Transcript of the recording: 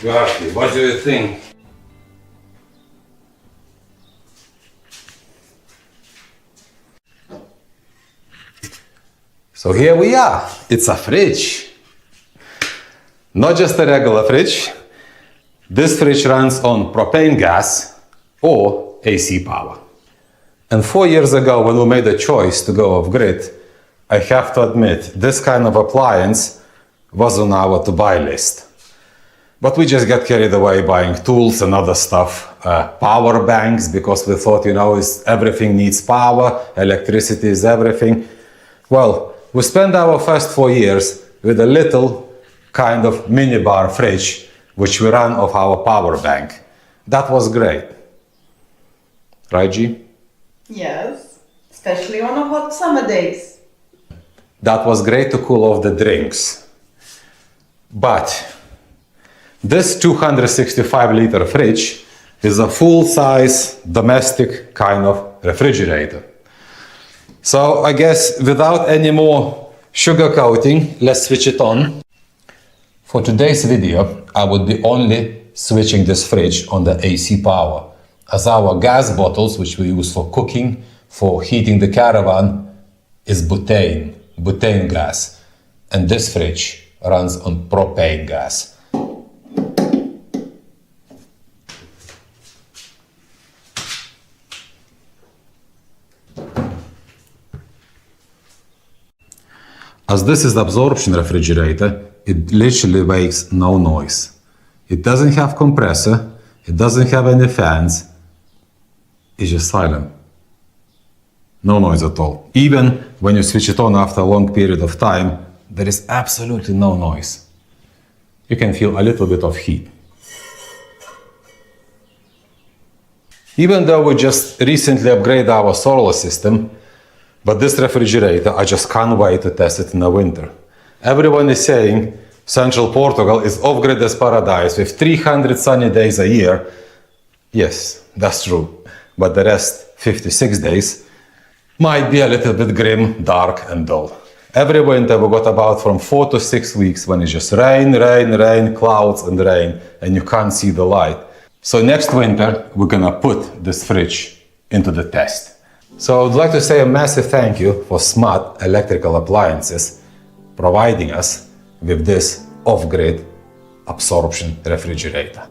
Garty, what do you think? So here we are. It's a fridge. Not just a regular fridge. This fridge runs on propane gas or AC power. And 4 years ago, when we made the choice to go off-grid, I have to admit, this kind of appliance was on our to-buy list. But we just got carried away buying tools and other stuff, power banks, because we thought, everything needs power, electricity is everything. Well, we spent our first 4 years with a little kind of minibar fridge, which we ran off our power bank. That was great. Right, G? Yes, especially on a hot summer days. That was great to cool off the drinks. But this 265-liter fridge is a full-size domestic kind of refrigerator. So I guess without any more sugarcoating, let's switch it on. For today's video, I would be only switching this fridge on the AC power, as our gas bottles, which we use for cooking, for heating the caravan, is butane gas. And this fridge runs on propane gas. As this is the absorption refrigerator, it literally makes no noise. It doesn't have compressor, it doesn't have any fans, it's just silent. No noise at all. Even when you switch it on after a long period of time, there is absolutely no noise. You can feel a little bit of heat. Even though we just recently upgraded our solar system, but this refrigerator, I just can't wait to test it in the winter. Everyone is saying Central Portugal is off-grid as paradise with 300 sunny days a year. Yes, that's true. But the rest, 56 days, might be a little bit grim, dark and dull. Every winter we got about from 4 to 6 weeks when it's just rain, clouds and rain, and you can't see the light. So next winter, we're gonna put this fridge into the test. So I would like to say a massive thank you for Smart Electrical Appliances providing us with this off-grid absorption refrigerator.